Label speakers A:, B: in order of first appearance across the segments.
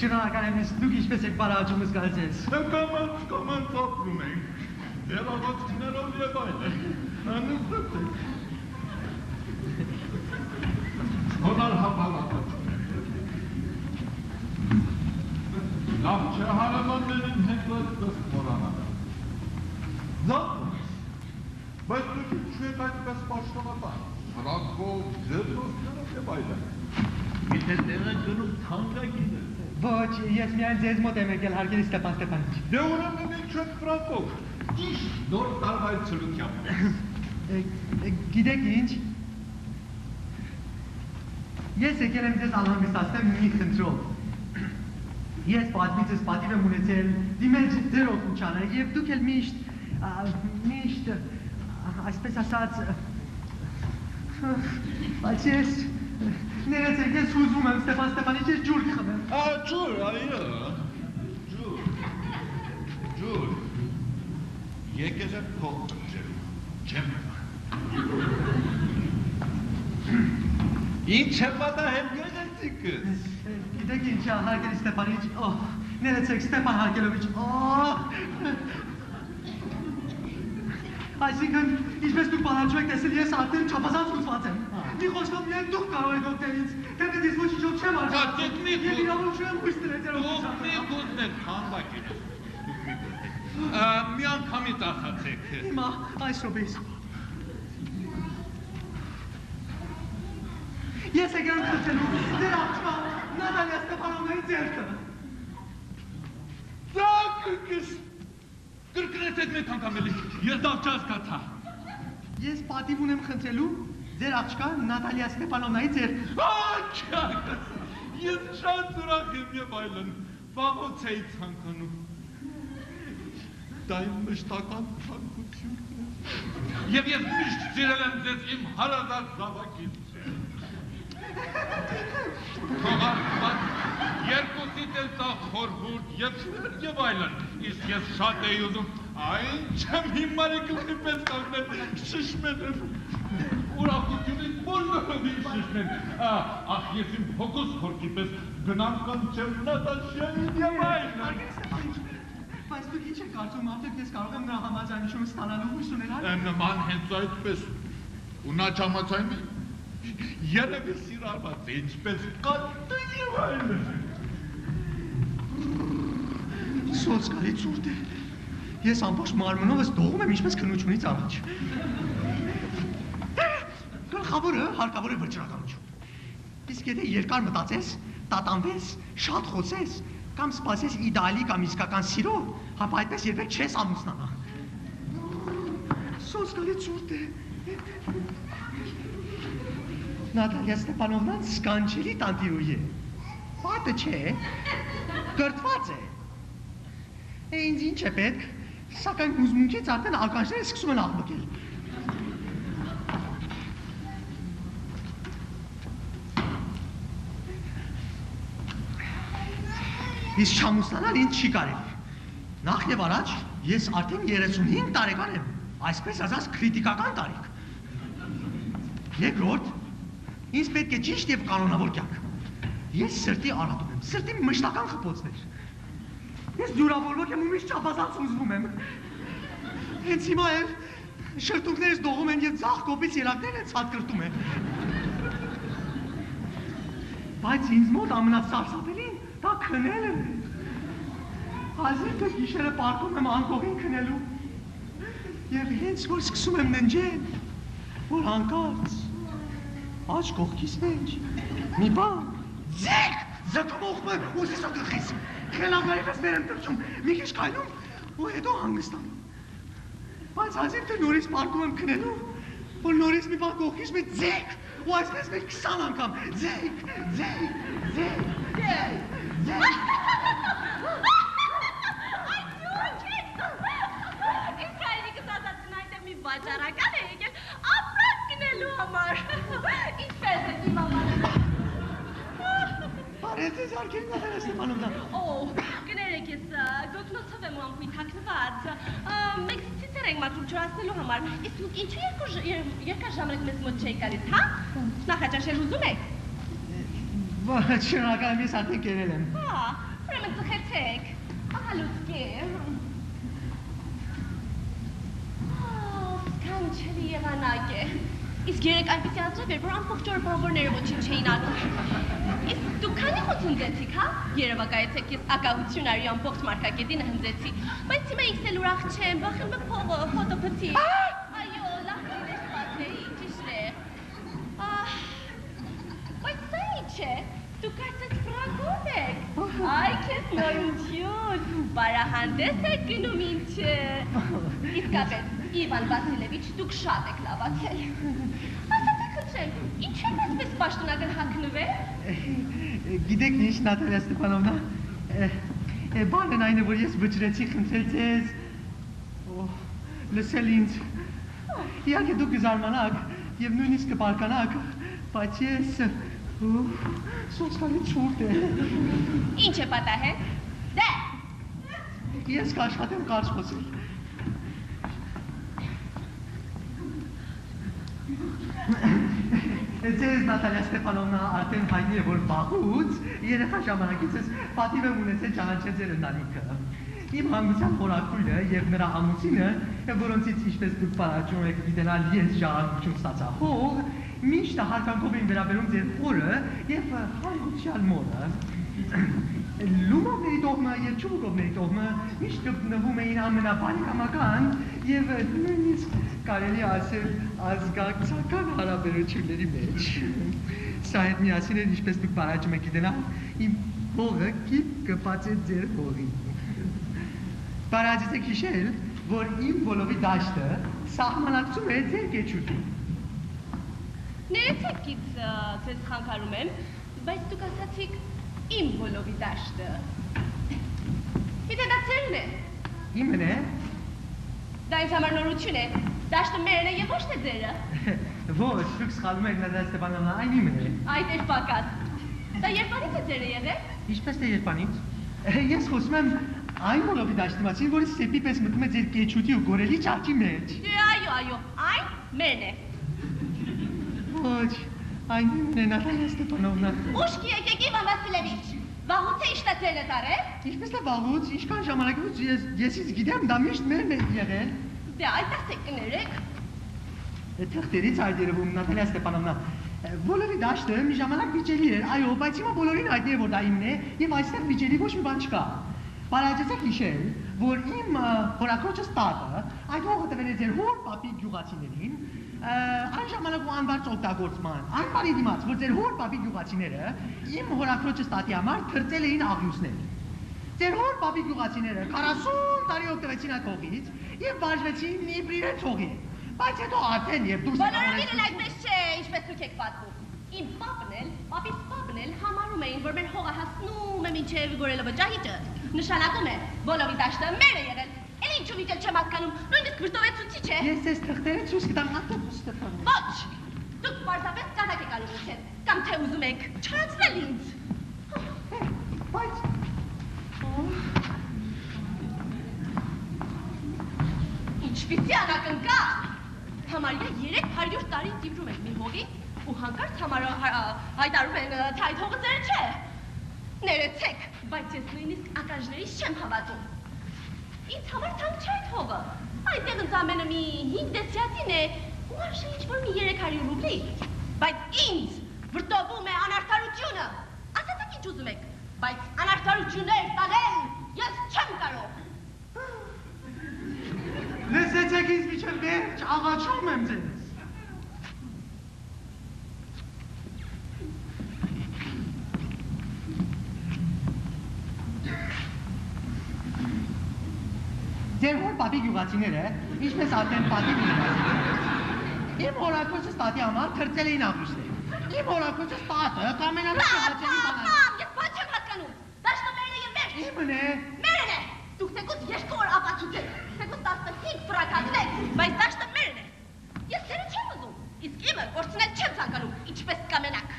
A: Շնորհակալ եմ, դուք ինչպես եք բարաճումս գալցեց։
B: Կամած ապրում ենք, հեռավորություններով և այլն, անըստգ Հոնար հապալատը Լավ չէ հարամաններին հետլատս մորանան Զատում Բայց դուք չեք այդպես պաշտոնապան Հրակով, ձերնոսներով և այլն Եթե տեղը գնում թանկագին է
A: Ոչ, ես միայն ձեզ մոտ եմ եկել հարգելի Ստեփան Ստեփանիչ
B: Դե ուրեմն ինչ եք Ֆրանկով Ճիշտ նոր տարվայցրությամբ
A: Գիտեք ինչ Ես եկել եմ ձեզ անհանգստացնել մի խնդրով Ես պատմիցս պատիվ եմ ունեցել դիմել ձեր օգնությանը և դուք էլ միշտ այսպես ասած բայց ես ներեցեք ես հուզում եմ Ստեփան Ստեփանիչ ես ջուր կխմեմ
B: Ջուր, այո Ջուր Եկել եմ փող ջրում Չեմ Ինչ եմ պատահել գեղեցիկս
A: Գիտեք ինչ հարգելի Ստեփանիչ ներեցեք Ստեփան Հարգելովիչ Այսինքն, ինչպես դուք բանաչու եք տեսել, ես արդեն չափազանց հուզված եմ։ Մի խոսքով միայն դուք կարող եք օգնել ինձ, թեպետ ես ոչինչով չեմ արժանացել։ Եվ իրավունք չունեմ հույս տնել ձեր օգնությանը։
B: Մի գուզներ, խանդակին ես, դուք մի գուզներ։ Մի անգամից ասացեք։
A: Հիմա, այս րոպեիս։ Ես եկել եմ խնդրելու ձեր աղջկա Նատալիա Ստեփանովնայի ձեռքը։
B: Դակս Կրկնեցեք մեկ անգամելի, ես դավ չհասկացա։
A: Ես պատիվ ունեմ խնդրելու ձեր աղջկա Նատալիա Ստեփանովնայի ձեռքը։
B: Աչակս, ես շատ ուրախ եմ և այլն, վաղոց էի ցանկանում։ Դա իմ մշտական ցանկությունն է։ Եվ ես միշտ սիրել եմ ձեզ իմ հարազատ զավակից։ Թողարկված, երկուսիդ էլ սա խորհուրդ և այլն, իսկ ես շատ էի ուզում, այն չեմ հիմար է գլխի պես կանգնել, շշմել եմ, ուրախությունից բոլորովին շշմել, ախ ես իմ փոքուս խորքի պես գնամ կանչեմ Նատաշիային և այլն։
A: Բայց դուք ինչ եք կարծում, արդյոք ես կարող եմ նրա համաձայնությունը ստանալու հույս ունենալ։
B: Նման հենց այդպես, ու նա չհամաձայնի Երևի սիրարված է, ինչպես կատը և այլն։
A: Սոցկալի ծուրտ է։ Ես ամբողջ մարմնովս դողում եմ ինչպես քննությունից առաջ։ Գլխավորը հարկավոր է վճռականություն։ Իսկ եթե երկար մտածես, տատանվես, շատ խոսես, կամ սպասես իդեալի կամ իսկական սիրո, հապա այդպես երբեք չես ամուսնանա։ Սոցկալի ծուրտ է։ Նատալիա Ստեփանովնան սկանչելի տանտիրուհի է, պատը չէ, կրթված է, ինձ ինչ է պետք, սակայն հուզմունքից արդեն ականջները սկսում են աղմկել։ Իսկ չամուսնանալ ինձ չի կարելի, նախ և առաջ ես արդեն 35 տարեկան եմ, այսպես ասած քրիտիկական տարիք, երկրորդ Ինձ պետք է ճիշտ և կանոնավոր կյանք։ Ես սրտի արատում եմ, սրտի մշտական խփոցներ։ Ես դյուրավորվող եմ ու միշտ չափազանց ուզվում եմ։ Հենց հիմա էլ շրթունքներս դողում են և ձախ կողմից ելակներն են ցատկրտում են։ Բայց ինձ մոտ ամենասարսափելին դա քնելն է։ Հազիվ թե գիշերը պարկում եմ անկողին քնելու։ Եվ հենց որ սկսում եմ ննջել, որ հանկարծ Աչ կողքիս մեջ, մի բան, ձեք, ձգում ուխմը ուզիս ու գլխիս, խելագարի պես մեր եմ տրճում, մի քիչ կայնում ու հետո հանգստանում։ Բայց հազիվ թե նորից պարկում եմ քնելու, որ նորից մի բան կողքիս մեջ ձեք, ու այսպես մեր 20 անգամ, ձեք,
C: Իմ կայրիկս ասացին այդև մի վաճարական է եկել, ապրած կնելու համար, ինչպես է իմ ամանը։
A: Բարև ձեզ արգել Նատալիա Ստեփանովնա։
C: Կներեք ես գոգնոցով եմ ու ամպույթ հագնված, մեկ ցիցեր ենք մաքրում չորացնելու համար, իսկ դուք ինչու երկար ժամանակ մեզ մոտ չէիք գալիս, հա? Նախաճաշել ուզում եք։
A: Ոչ, շնորհակալ եմ, ես արդեն կերել եմ։
C: ուրեմն ծխեցեք։ Ահա լուցկի։ Սքանչելի եղանակ է։ Իսկ երեք այնպիսի ազրև էր, որ ամբողջ օր բանվորները ոչինչ չէին անում։ Իսկ դուք քանի խոց հնձեցիք, հա? Երևակայեցեք, ես ակահություն արի ամբողջ մարգագետինը հնձեցի, բայց հիմա ինքս էլ ուրախ չեմ, բախել մը փոտո փթի։ Այո, լավ դեր պատեի, ճիշտ է։ Բայց սա ինչ է։ Դուք ասած ֆրակով եք։ Այ քեզ նորություն, բարահանդես եք գնում ինչ է։ Իսկապես, Իվան Վասիլևիչ, դուք շատ եք լավացել։ Ասացեք խնդրեմ, ինչու եք այսպես պաշտոնական հագնվել։
A: Գիտեք ինչ, Նատալիա Ստեփանովնա, բանն այն է, որ ես վճռեցի խնդրել ձեզ, լսել ինձ, իհարկե դուք կզարմանաք և նույնիսկ կբարկանաք, բայց ես սոսկալի ցուրտ է։
C: Ինչ է պատահել։ Դե։
A: Ես կաշխատեմ կարճ խոսել։ Ձեզ Նատալիա Ստեփանովնա արդեն հայտնի է, որ վաղուց երեխա ժամանակից ես պատիվ եմ ունեցել ճանաչել ձեր ընտանիքը։ Իմ հանգուցյալ խորաքույրը և նրա ամուսինը, որոնցից ինչպես դուք պարաճում եք գիտենալ ես ժառանգություն ստացա հող, միշտ հարգանքով էին վերաբերում ձեր խորը և հանգուցյալ մորը։ Լումովների տողմը և Չուբուկովների տողմը միշտ գտնվում էին ամենաբանեկամական և նույնիսկ կարելի ասել ազգակցական հարաբերությունների մեջ։ Սա հետ միասին էր, ինչպես դուք պարաճում եք գիտենալ, իմ հողը կիպ կպած է ձեր հողին։ Պարաճեցեք հիշել, որ իմ բոլովի դաշտը սահմանակցում է ձեր կեչուտին։
C: Ներեցեք ձեզ խանգարում եմ, բայց դուք ասացիք իմ բոլովի դաշտը։ Միթե դա ձերն է։
A: Իմն է։
C: Դա ինձ համար նորություն է, դաշտը մերն է և ոչ թե ձերը։
A: Ոչ, դուք սխալվում եք Նատալիա Ստեփանովնա, այն իմն է։
C: Այդ էր պակաս։ Դա երբանից է ձերը եղել։
A: Ինչպես թե երբանից։ Ես խոսում եմ այն բոլովի դաշտի մասին, որը սեպի պես մտնում է ձեր կեչուտի ու գորելի ճարճի մեջ։
C: Այո, այն մերն է։
A: Ոչ, այն իմն է Նատալիա Ստեփանովնա։
C: Ուշքի եկեք Իվան Վասիլևիչ, վաղուց է իշտացել եք արել։
A: Ինչպես է վաղուց, ինչքան ժամանակից ես գիտեմ, դա միշտ մերն է եղել։
C: Դե այդ ասեք կներեք։
A: Թղթերից այդ երևում Նատալիա Ստեփանովնա, բոլորի դաշտը մի ժամանակ վիճելի էր, այո, բայց հիմա բոլորին հայտնի է, որ դա իմն է և այստեղ վիճելի ոչ մի բան չկա։ Պարաճեցեք հիշել, որ իմ հորաքրոջս տատը այդ հողը տվել է ձեր հոր պապի գյուղացիներին, այն ժամանակ ու անվարձ օգտագործման, այն բարի դիմաց, որ ձեր հոր պապի գյուղացիները իմ հորաքրոջս տատի համար թրծել էին աղյուսներ։ Ձեր հոր պապի գյուղացիները 40 տարի օգտվեցին այդ հողից և բաժվեցին իրենց հողի։ Բայց հետո արդեն և դուրս
C: Բոլորովին էլ այդպես չէ, ինչպես դուք եք պատմում։ Իմ պապն էլ, պապիս պապն էլ համարում էին, որ մեր հողը հասնում է մինչև գորելը վճահիճը։ Նշանակում է, բոլովի դաշտը մեր է եղել։ Էլ ինչու վիճել չեմ հասկանում, նույնիսկ վրդովեցուցիչ է։
A: Ես ես թղթերը ցույց կտամ Նատալիա Ստեփանովնա։
C: Ոչ, դուք պարզապես կատակ եք անում ինձ հետ, կամ թե ուզում եք չարացնել ինձ։
A: Բայց
C: Ինչպիսի անակնկալ։ Համարյա 300 տարի ծիվրում եք մի հողին ու հանկարծ հայտարարում են թե այդ հողը ձեր չէ։ Ներեցեք, բայց ես նույնիսկ ականջներիս չեմ հավատում։ Ինձ համար թանկ չէ այդ հողը։ Այնտեղ ընդամենը մի 5 դեսյատին է ու արժի ինչ-որ մի 300 ռուբլի։ Բայց ինձ վրդովում է անարդարությունը։ Ասացեք ինչ ուզում եք, բայց անարդարություններ տաղել ես չեմ կարող։
A: Լսեցեք ինձ միջև վերջ, աղաչում եմ ձեզ։ Ձեր հոր պապի գյուղացիները, ինչպես արդեն պատիվ ունեցել, իմ հորաքրոջս տատի համար թրծել էին աղյուսներ։ Իմ հորաքրոջս տատը կամենալու չհաճելի բանալ։
C: Ես բան չեմ հասկանում, դաշտը մերն է և վերջ։
A: Իմն է։
C: Մերն է, դուք թեկուզ 2 օր ապացուցեք, թեկուզ 15 ֆրակ հագնեք, բայց դաշտը մերն է։ Ես ձերը չեմ ուզում, իսկ իմը կորցնել չեմ ցանկանում, ինչպես կամենաք։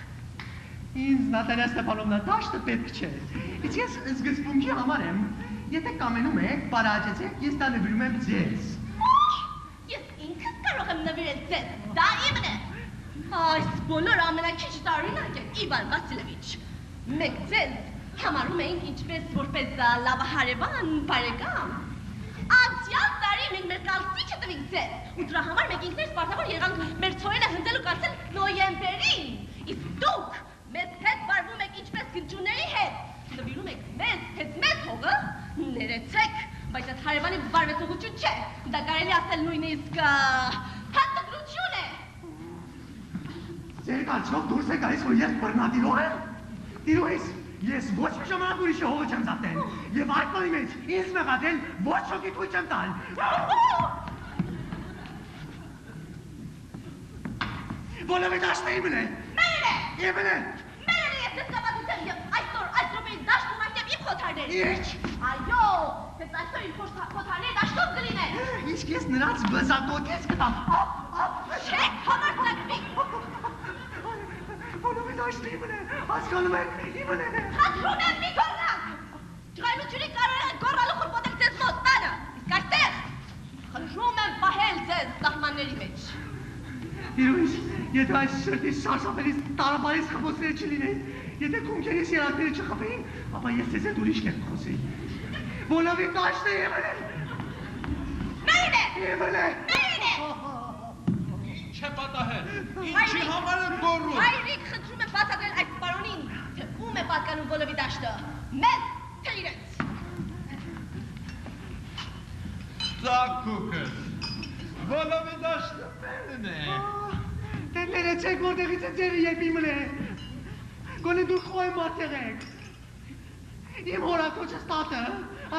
A: Ինձ Նատալիա Ստեփանովնա դաշտը պետք չէ։ Իսկ ես զգացմունքի համար եմ, եթե կամենում եք, պարաճեցեք, ես դա նվիրում եմ ձեզ։
C: Ես ինքս կարող եմ նվիրել ձեզ, դա իմն է։ Այս բոլորը ամենաքիչ տարօրինակ է, Իվան Վասիլևիչ։ Մեկ ձեզ, Համարում էինք ինչպես որպես լավ հարևան, բարեկամ։ Անցյալ տարի մենք մեր կալսիչը տվինք ձեզ, ու դրա համար մենք ինքներս պարտավոր եղանք մեր ցոյենը հնդել ու կացել նոյեմբերին։ Իսկ դուք մեզ հետ վարվում եք ինչպես գնջուների հետ։ Նվիրում եք մեզ հետ մեզ հողը, ներեցեք, բայց այդ հարևանի վարվեցողություն չէ, դա կարելի ասել նույնիսկ հատկություն է։
A: Ձեր կարծիքով դուրս է գալիս, որ ես բռնատիրող եմ։ Տիրուհիս, ես ոչ մի ժամանակ ուրիշի հողը չեմ ծախտել, եւ այդ բանի մեջ ինձ մեղադրել ոչ ոքի թույլ չեմ տալ։ Բոլորը դաշտը իմն է։
C: Մերն է։
A: Իմն է։
C: Մերն է ես դեպկաբացության եւ այսօր այս րոպեին դաշտում եմ եւ իմ խոթարների։
A: Ինչ։
C: Այո, ես այսօր իմ խոթարների դաշտում կլինեն։
A: Իսկ ես նրանց բզակոտից կտամ։
C: Չեք համարձակվի։
A: Բոլորը դաշտը իմն է, հասկանում եք, իմն է։
C: Խնդրում եմ մի գոռաք։ Ջղայնությունի կարող են գոռալու խորպոտել ձեզ մոտ տանը։ Իսկ այստեղ խնդրում եմ պահել ձեզ սահմանների մեջ։
A: Իրույս, եթե այս շրտի շարժապերից տարապարից խփոցները չլինեին, եթե կունքերից երակները չխփեին, ապա ես ձեզ հետ ուրիշ կերպ խոսեի։ Բոլովի դաշտը իմն է։
C: Մերն է։
A: Իմն է։
C: Մերն է։
B: Ինչ է պատահել։ Ինչի համար է գոռում։
C: Հայրիկ խնդրում եմ բացատրել այդ պարոնին, թե ում է պատկանում բոլովի դաշտը։ Մեզ, թե իրենց։
B: Ծակուկս։ Բոլովի դաշտը մերն է։
A: Դե ներեցեք որտեղից է ձերը երբ իմն է։ Գոնե դուք խոյ մարդեղ եք։ Իմ հորակոչս տատը,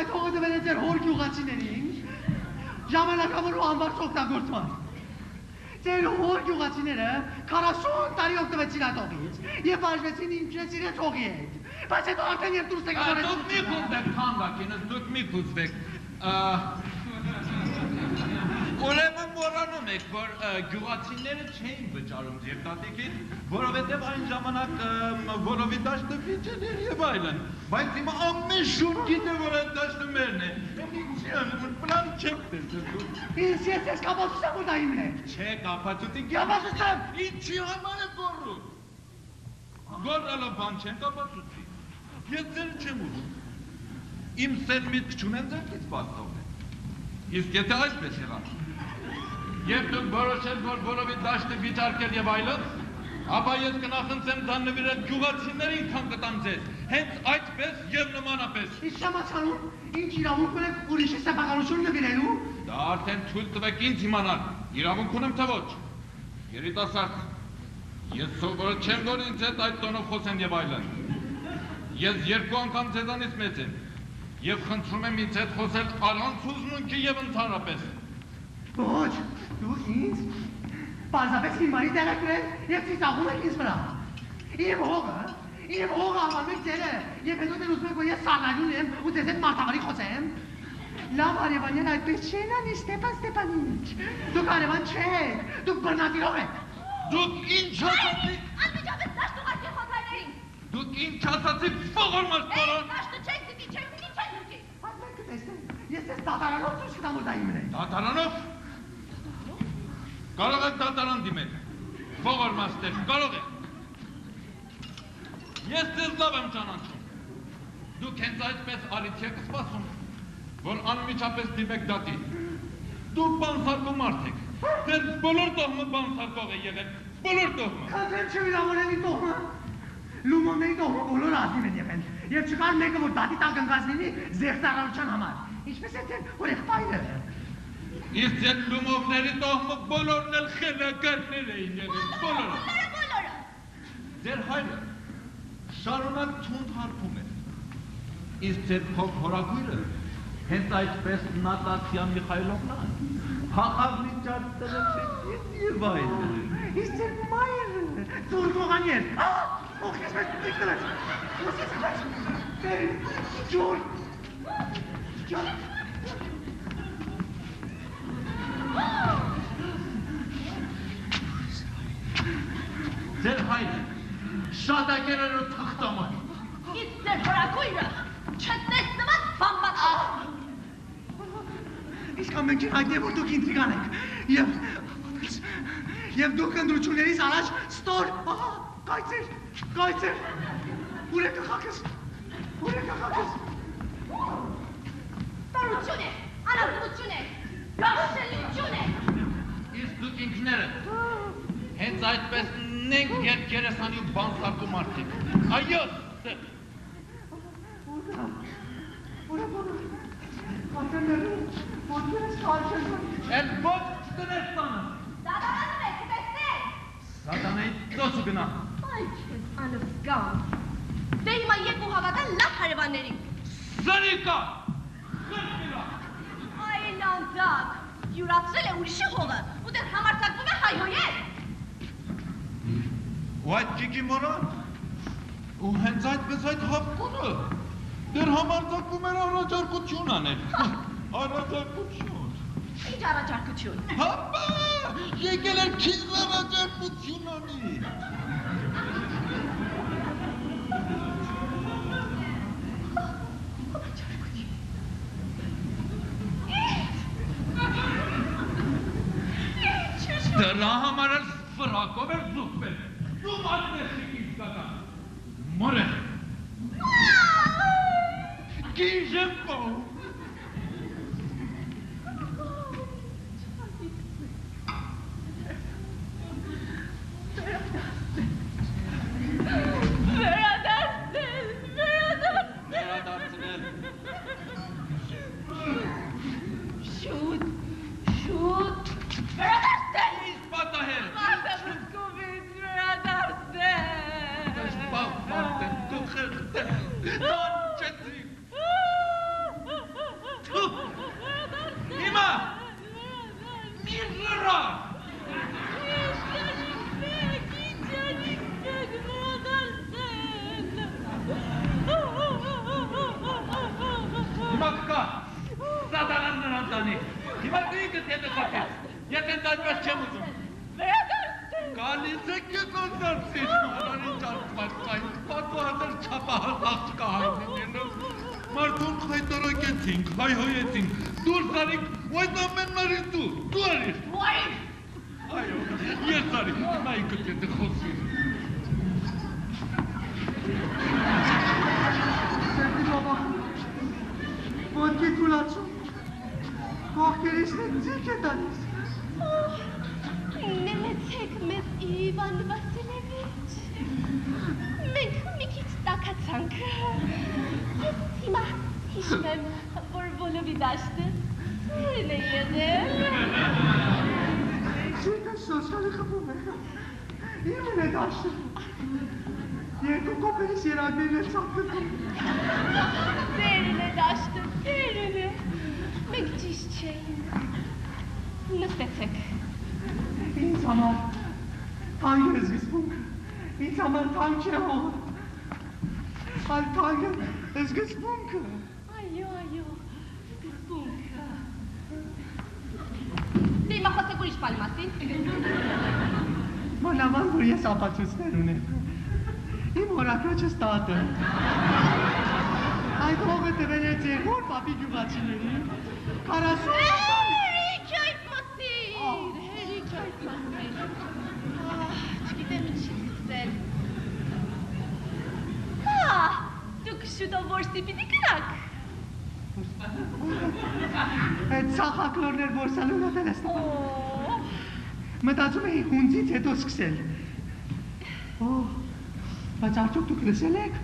A: այդ հողը դվել է ձեր հոր գյուղացիներին, ժամանակավոր ու անվարձ օգտագործման։ Ձեր հոր գյուղացիները 40 տարի օգտվեցին այդ հողից և վարժվեցին ինչպես իրենց հողի հետ։ Բայց հետո արդեն երբ դուրս եք
B: Դուք մի խուզվեք, թանկագինս, դուք մի խուզվեք։ Ուրեմն մոռանում եք, որ գյուղացիները չէին վճարում ձեր տատիկին, որովհետև այն ժամանակ որովի դաշտը վիճել էր և այլն։ Բայց հիմա ամեն շուն գիտե, որ այդ դաշտը մերն է։ Ինչի անում, պլան չեք տեսել դուք։
A: Ես ես կապացուցեմ, որ դա իմն է։
B: Չէ, կապացուցի
A: Կապացուցեմ։
B: Ինչի համար է գոռում։ Գոռալը բան չեն կապացուցի։ Ես ձեր չեմ ուզում։ Իմ սեր միտք չունեն ձերքից բաց թողնել։ Իսկ եթե այսպես եղավ, և դուք որոշել, որ որովի դաշտը վիճարկել և այլն, ապա ես կնախընձեմ դա նվիրել գյուղացիներին, քան կտամ ձեզ, հենց այդպես և նմանապես։
A: Իսկ շամացանում, ինչ իրավունք ունեք ուրիշի սեփականություն նվիրելու։
B: Դա արդեն թույլ տվեք ինձ իմանալ, իրավունք ունեմ թե ոչ։ Երիտասարդ, ես սովորել չեմ, որ ինձ հետ այդ տոնով խոսեմ և այլն։ Ես երկու անգամ ձեզանից մեծ եմ և խնդրում եմ ինձ հետ խոսել առանց հուզմունքի և ընդհանրապես։
A: Ոչ, դուք ինձ պարզապես հիմարի տեղ եք գրել և ծիծաղում եք ինձ վրա։ Իմ հողը անվանում եք ձերը և հետո դեր ուզում եք, որ ես սառնալյուն եմ ու ձեզ հետ մարդավարի խոսեմ։ Լավ հարևաններ այդպես չեն անի, Ստեփան Ստեփանիչ։ Դուք հարևան չեք, դուք բռնատիրող եք։
B: Դուք ինչ ասացիք։
C: Անմիջապես դաշտ ուղարկի խոթարներին։
B: Դուք ինչ ասացիք, ողորմած պարոն։
C: Դաշտը չեք դիտի, չեք դիտի, չեք դիտի։
A: Բայց մենք կտեսնենք, ես ես դատարանով ցույց կտամ, որ դա իմն է։
B: Դատարանով։ Կարող եք դատարան դիմել։ Ողորմած տեր, կարող եք։ Ես ձեզ լավ եմ ճանաչում։ Դուք հենց այդպես արից եք սպասում, որ անմիջապես դիմեք դատին։ Դուք բանսարկում մարդ եք։ Ձեր բոլոր տոհմը բանսարկող է եղել, բոլոր տոհմը։
A: Խնդրեմ չվիրավորել իմ տոհմը։ Լումոնների տոհմը բոլորը ազնիվ են եղել, և չկար մեկը, որ դատի տակ ընկած լինի զեղծարարության համար։ Ինչպես է ձեր հորեղբայրը։
B: Իսկ ձեր լումովների տոհմը բոլորն էլ խելագարներ էին եղել, բոլորը։
C: Բոլորը։
B: Ձեր հայրը շարունակ թունդ հարբում է։ Իսկ ձեր փոք հորագույրը հենց այդպես Նատասիա Միխայլովնան հաղավիճար տրվեց և այլն։
A: Իսկ ձեր մայրը, ծուր գողանյեր, օգնես մեզ պիտիկ տրեց, ոսից տրեց, ջուր, ջուր,
B: Ձեր հայրը շատակեր էր ու թղթամոն։
C: Իսկ ձեր հորագույրը չտեսնված բամբակով։
A: իսկ ամենքին հայտ է, որ դուք ինտրիգան եք, և դուք ընդրություններից առաջ ստոր, կայցեր, ուր է գլխակս, Ուրեք աղակս։
C: Տարություն է, անազգություն է, գաշելություն է։
B: Իսկ դուք ինքներդ, հենց այդպես նենք երկերեսանի ու բանսարկու մարդիկ։ Այո, ստեղ։
A: Ուրեք ատերներում, ոտքերս կարճել
B: Էլ ոտ չտնես տանը։
C: Դադարանում եք, տեսնեք։
B: Սատանայի ծոցը գնա։
C: Այ չես անվգան։ Դե հիմա երկու հավատան լավ հարևաններին։
B: Սրիկա, խրտիրա։
C: Այ նանդակ, յուրացրել է ուրիշի հողը, ու դեր համարձակվում է հայհոյել։
B: Ու այդ ճիկի մորան, ու հենց այդպես այդ հապկունը, դեր համարձակվում էր առաջարկություն անել, առաջարկություն։
C: Ինչ առաջարկություն։
B: Հապա, եկել էր քիզ առաջարկություն անի։ Դրա համար էլ ֆրակով էր զուգվել, դու մատնեսիկ ինձ կական, մորեղ, գիժեպո, հայհոյեցինք, դուր զարիք, ու այդ ամեննարին դու արիր։
C: Ու արիր։
B: Այո, ես արի, նայի կտետը խոսիր։
A: Սեպի բաբա, ոտքի թուլացում, կողքերիս նեք ձիք է տալիս։
C: Նենեցեք մեզ Իվան Վասիլևիչ, մենք մի քիչ տակացանք, ես հիմա հիշում եմ, որ բոլովի դաշտը սերն է եղել։
A: Ձիքը սոսկալի խպում է, իմն է դաշտը, երկու կոպերիս երագներն է ծապտվում։
C: Սերն է դաշտը, սերն է, մենք ճիշտ չէին, նստեցեք։
A: Ինձ համար թանկ է զգսպունքը, ինձ համար թանկ չէ հողը, այլ թանկ է զգսպունքը։
C: Այո, սկզբունքը։ Դե հիմա խոսեք ուրիշ բանի մասին։
A: Մանավանդ, որ ես ապացույցներ ունեմ, իմ հորաքրոջս տատը, այդ հողը տվել է ձեր հոր պապի գյուղացիներին, 40
C: Հերիք այդ մասին։ Չգիտեմ ինչի սկսել։ Դուք շուտով որսի պիտի կրակ։
A: Այդ ծախակլորներ որսալուն ատել ես տպան։ Մտածում էի հունձից հետո սկսել։ Բայց արդյոք դուք լսել եք։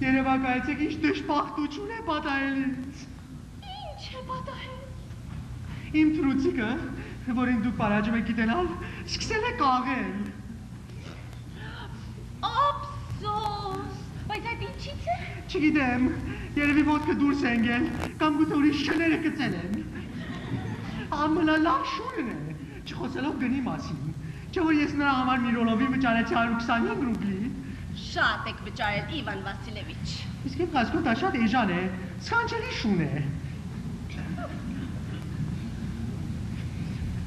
A: Երևակայեցեք ինչ դժբախտություն է պատահել ինձ։
C: Ինչ է պատահել։
A: Իմ թրուցիկը, որին դուք պարաջում եք գիտենալ, սկսել է կաղել։
C: Ափսոս, բայց այդ ինչից է։
A: Չգիտեմ, երևի ոտքը դուրս է ընկել, կամ գուցե ուրիշ շները գծել են։ Ամենալավ շունն է, չխոսելով գնի մասին։ Չէ որ ես նրա համար մի ռոլովի վճարեցի 125 ռուբլի։
C: Շատ եք վճարել Իվան Վասիլևիչ։
A: Իսկ իմ հասկոտ դա շատ էժան է, սքանչելի շուն է։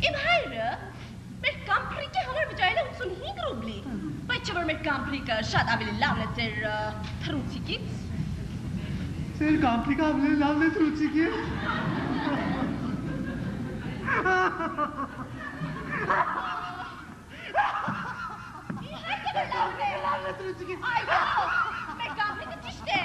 C: Իմ հայրը մեր կամպրիկի համար վճարել է 85 ռուբլի, բայց չէ որ մեր կամպրիկը շատ ավելի լավն է ձեր թռուցիկից։
A: Ձեր կամպրիկը ավելի լավն է թրուցիկից։
C: Իհարկե լավն է թրուցիկից։ Այո, մեր կամպրիկը ճիշտ է,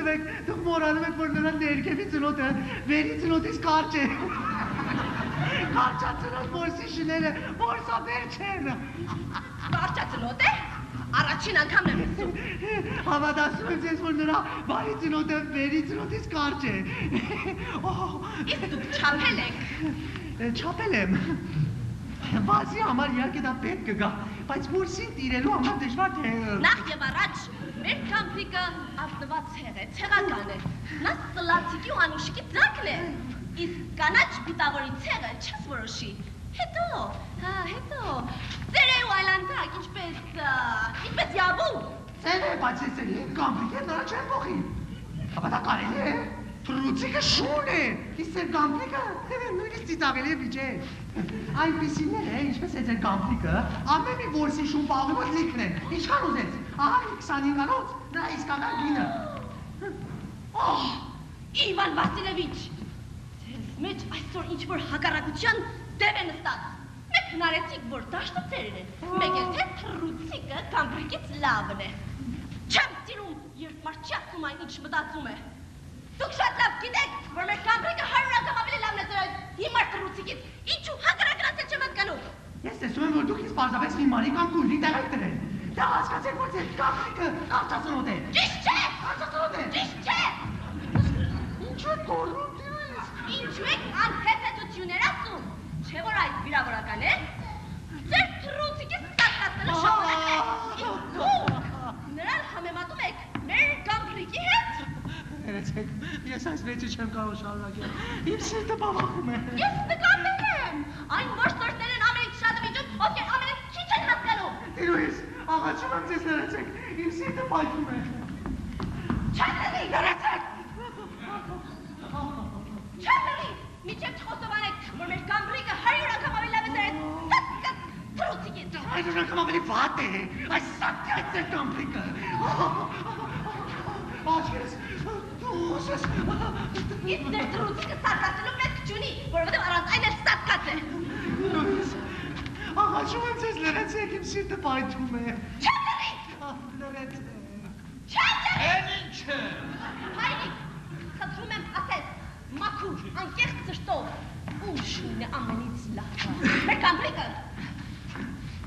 A: Տեսեք, դուք մոռանում եք, որ նրան ներքևի ծնոտը վերի ծնոտից կարճ է։ Կարճացնոտ որսի շները որսաբեր չեն։
C: Կարճացնոտ է։ Առաջին անգամն եմ լսում։
A: Հավատացնում եմ ձեզ, որ նրա բարի ծնոտը վերի ծնոտից կարճ է։
C: Իսկ դուք չափել եք։
A: Չափել եմ։ Բացի համար իհարկե դա պետք կգա, բայց որսին տիրելու համար դժվար թե։
C: Նախ եւ առաջ մեր կամպրիկը արտված հեղ է, ցեղական է։ Նա սլացիկի ու անուշիկի ձակն է։ Իսկ կանաչ բիտավորի ցեղը չես որոշի։ Հետո ծերե ու այլանդակ, ինչպես յաբու։
A: Ծեր է, բայց ես ծերի կամպրիկ է, նրա չեն փոխի։ Ապա դա կարելի է։ Թրուցիկը շուն է, իսկ ձեր կամպրիկը նույնիսկ ծիծաղելի է վիճել։ Այնպիսիներ է, ինչպես է ձեր կամպրիկը, ամեն մի որսի շուն պաղումոտ լիքն են, ինչքան ուզեց, ահա 25-անոց, նրա իսկական գինը։
C: Իվան Վասիլևիչ, ձեզ մեջ այսօր ինչ-որ հակառակության դև է նստած։ Մեկ հնարեցիք, որ դաշտը ծերն է, մեկ էլ թե թրուցիկը կամպրիկից լավն է։ Չեմ սիրում, երբ մարդ չի ասում այն, ինչ մտածում է։ Դուք շատ լավ գիտեք, որ մեր կամպրիկը 100 անգամ ավելի լավն է ձեր հիմար թրուցիկից, ինչու հակառակն չեմ հասկանում։
A: Ես տեսնում եմ, որ դուք ինձ պարզապես մի մարի կամ կույրի տեղ եք դրել։ Դա հասկացեք, որ ձեր կամպրիկը կարճացնոտ է։
C: Ճիշտ չէ։
A: Կարճացնոտ է։
C: Ճիշտ չէ։
A: Ինչու եք գոռում դիրուց։
C: Ինչու եք անհետեցություններ ասում։ Չէ՞ որ այս վիրավորական է։ Ձեր թրուցիկից ստացածը շոկոլադ է։ Իսկ դուք նրան համեմատում եք մեր կամպրիկի հետ։
A: Ներեցեք, ես այս վեճը չեմ կարող շարունակել, իմ սիրտը բավախում է։
C: Ես նկատել եմ, այն որսորդներ են ամենից շատը վիճում, ովքեր ամենից քիչ են հասկանում։
A: Տիրուհիս, աղաչում եմ ձեզ ներեցեք, իմ սիրտը պայթում է։
C: Չանելի,
A: Ներեցեք։
C: Չանելի, միջև չխոսովանեք, որ մեր կամպրիկը 100 անգամ ավելի լավ է ձեր սատկած թրուցիկից։
A: 100 անգամ ավելի վատ է, այս սատկած ձեր կամպրիկը։ Աչքերս, դուս ես։
C: Իսկ ձեր թրուցիկը սատկացնելու պետք չունի, որովհետև առանց այն էլ սատկած է։
A: Տիրուհիս, աղաչում եմ ձեզ ներեցեք, իմ սիրտը պայթում է։
C: Չանելի,
A: Ներեցեք։
C: չանելի։
B: Են ինչ է։
C: Հայրիկ, խնդրում եմ ասես, մաքուր, անկեղծ ծրտով, ու շունն է ամենից լավը։ Մեր կամպրիկը,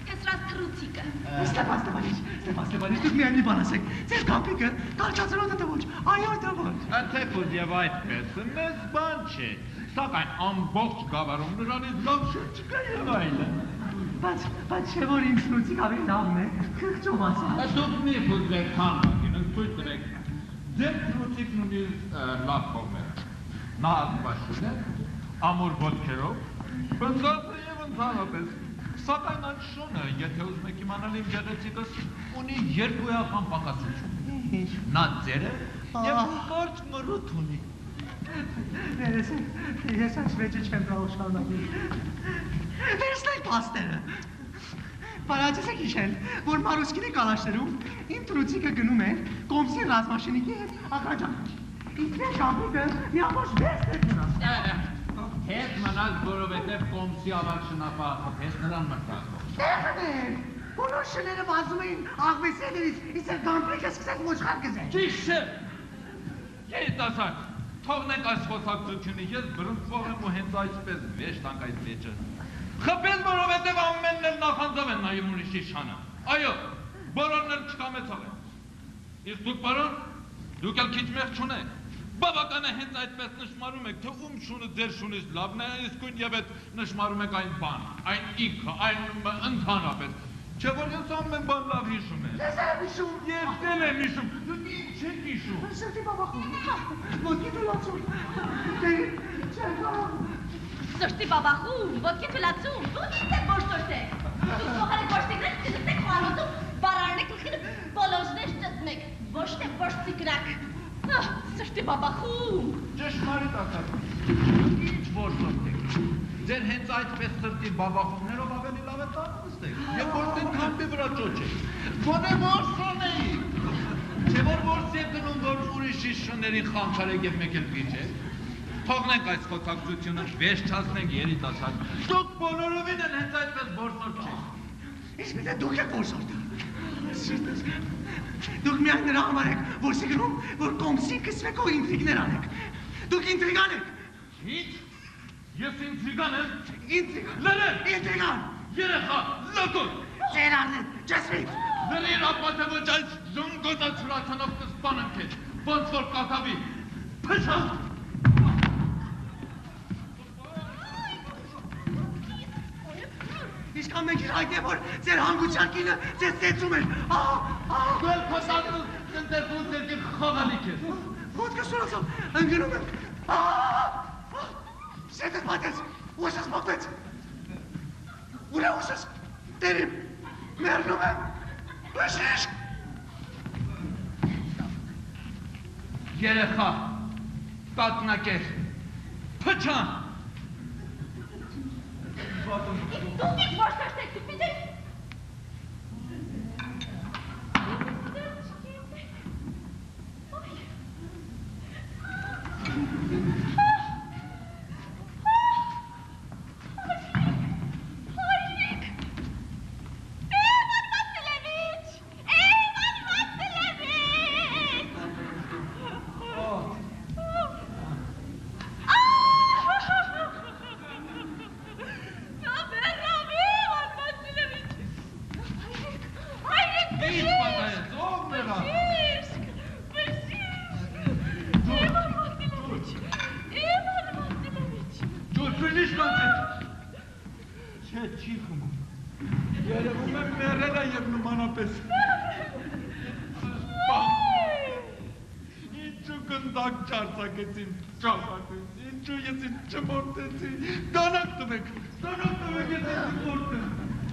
C: թե սրած թրուցիկը։
A: Ստեփան, դուք միայն մի բան ասեք, ձեր կամպրիկը կարճացնոտ է թե ոչ, այո թե ոչ։
B: Թեփուզ եւ այդպես, մեծ բան չէ, սակայն ամբողջ գավառում նրանից լավ շուտ չկա եւ այլն։
A: Բայց չէ որ ինձ թրուցիկ ավելի լավն է, խղճով ասա։
B: Դուք մի փոքր քանքին ցույց տվեք։ Ձեր թրուցիկն ունի լավ կողմերը։ Նա ազգաշուն է, ամուր ոտքերով, բնգած է եւ ընդհանրապես։ Սակայն այն շունը, եթե ուզում եք իմանալ իմ գեղեցիկս, ունի երկուական պակասություն։ Նա ձեր է եւ կարճ մռութ ունի։
A: Ներեցեք, ես այս վեճը չեմ կարող շարունակել։ Վերցնեք փաստերը։ Բարաջեսեք հիշել, որ Մարուսկինի կալաշներում իմ թրուցիկը գնում է կոմսի ռազմաշինիկի հետ ախրաջանք։ Իսկ մեր կամպրիկը մի ամբողջ վեց է գնաց։
B: Հետ մնալ, որովհետև կոմսի ավար շնապահը ես նրան մրտակով։
A: Տեղներ, բոլոր շները վազում էին աղվեսելերից, իսկ էր կամպրիկը սկսեց ոչխար գզել։
B: Ճիշտ է։ Երիտասարդ, թողնենք այս խոսակցությունը, ես բրունցվող եմ ու հենց այսպես վեճ տանք այդ վեճը։ Խփել, որովհետև ամենն էլ նախանձով են նայում ուրիշի շանը։ Այո, բոլորն էլ չկամեցող են։ Իսկ դուք պարոն, դուք էլ քիչ մեղ չունեք։ Բավական է հենց այդպես նշմարում եք, թե ում շունը ձեր շունից լավն է, իսկույն եւ այդ նշմարում եք այն բանը, այն իքը, այն ընդհանրապես։ Չէ որ ես ամեն բան լավ հիշում եմ։
A: Ես եմ հիշում։
B: Ես դել եմ հիշում, դուք ինչ եք հիշում։
A: Սրտի բաբախում, ոտքի թուլացում, չեմ կարող։
C: Սրտի բաբախում, ոտքի թուլացում, դուք ինչ եք որսորդ եք։ Դուք փոխել եք որսիկրակ, դուք խոհանոցում, բարարն եք ուղղին բոլոժներ ճծմեք, ոչ թե որսիկրակ։ Սրտի բաբախում։
B: Ճշմարիտ ասած, ինչ որսորդ եք։ Ձեր հենց այդպես սրտի բաբախումներով ավելի լավ է տանստեք, և որտեն քամպի վրա ճոճեք, գոնե որսոնեիք, չէ որ որս եք գնում, որ ուրիշի շներին խանչարեք և մեկ էլ պիչեք, թողնենք այս խոսակցությունը, վեշչացնենք երիտասարդ, դուք բոլորովին են հենց այդպես որսորդ չեք։
A: Իսկ միտե դուք եք որսորդը, Սիրտս, դուք միայն նրա համար եք, որ սիգնում, որ կոմսին կսվեք ու ինտրիգներ անեք։ Դուք ինտրիգան եք։
B: Ինչ? Ես ինտրիգան եմ։
A: Լրեր, ինտրիգան։
B: Երեխա, լոկոտ։
A: Ձեր արնեն, ջասվիտ։
B: Լրեր ապատը ոչ այս զունգոտացրացանով կսպանեմ քեզ, ոնց որ կատավի։ Փշա։
A: Իսկան մենք իր հայտ է, որ ձեր հանգության կինը ձեզ ծեցում էր։
B: Դու էլ փոսանու կնդերդու ձեր խողալիք ես։
A: Ոտքը սուրացավ, ընգնում եմ։ Սետս պատեց, ուսս մոկվեց։ Ուր է ուսս, տերիմ, մերնում եմ, բշիշկ։
B: Երեխա, կատնակեր, փչան։
C: Դուք եք որսերտեք, դուք պիտեք։
B: Ինչու ես ինձ չմորտեցի, դանակ տվեք, ես ինձ մորտեմ,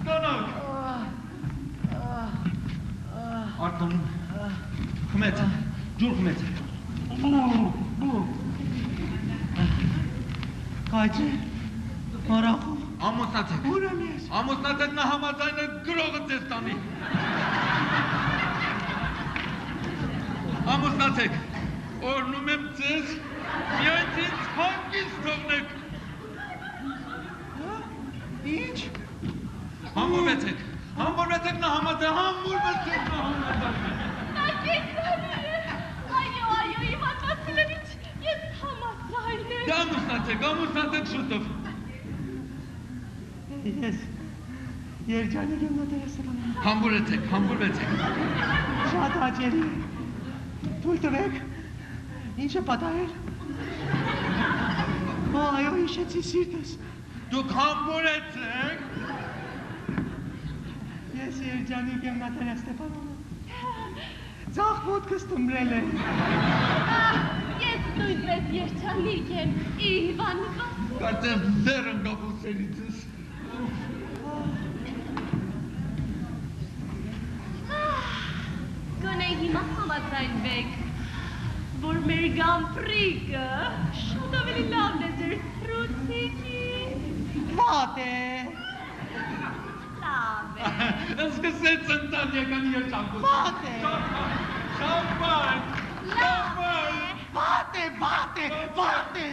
B: դանակ։ Արտոն, խմեց, ջուր խմեց։
A: Կայցի, մարախու։
B: Ամուսնացեք,
A: Ուր եմ ես։
B: ամուսնացեք նա համաձայն է գրողը ձեզ տանի։ Ամուսնացեք, օրնում եմ ձեզ, միայն ինձ հանգիստ թողնեք։
A: Ինչ։
B: Համուրվեցեք, նա համաձայն, համուրվեցեք նա համաձայն։
C: Այո, Իվան Վասիլևիչ, ես համաձայն եմ։
B: Դե ամուսնացեք շուտով։
A: Ես երջանիկ եմ նոտերեսրանում։
B: Համուրվեցեք։
A: Շատ հաճելի է։ Թույլ տվեք, ինչ է պատահել։ Այո, հիշեցի սիրտս։
B: Դուք համուրեցեք։
A: Ես երջանիկ եմ Նատալիա Ստեփանովնա։ Ձախ ոտքս տմրել է։
C: Ես նույնպես երջանիկ եմ, Իվան Վասիլևիչ։
B: Կարծեմ ձեր ընկավ ուսերիցս։
C: Գոնե հիմա համաձայնվեք, որ մեր գամպրիկը շատ ավելի լավն է ձեր սրուցիկին։
A: Վատ է։
C: Լավ է։
B: Սկսեց ընտան եկան երջանկություն։
A: Վատ է։
B: Շամպան։
A: Վատ է։
C: Լավ է։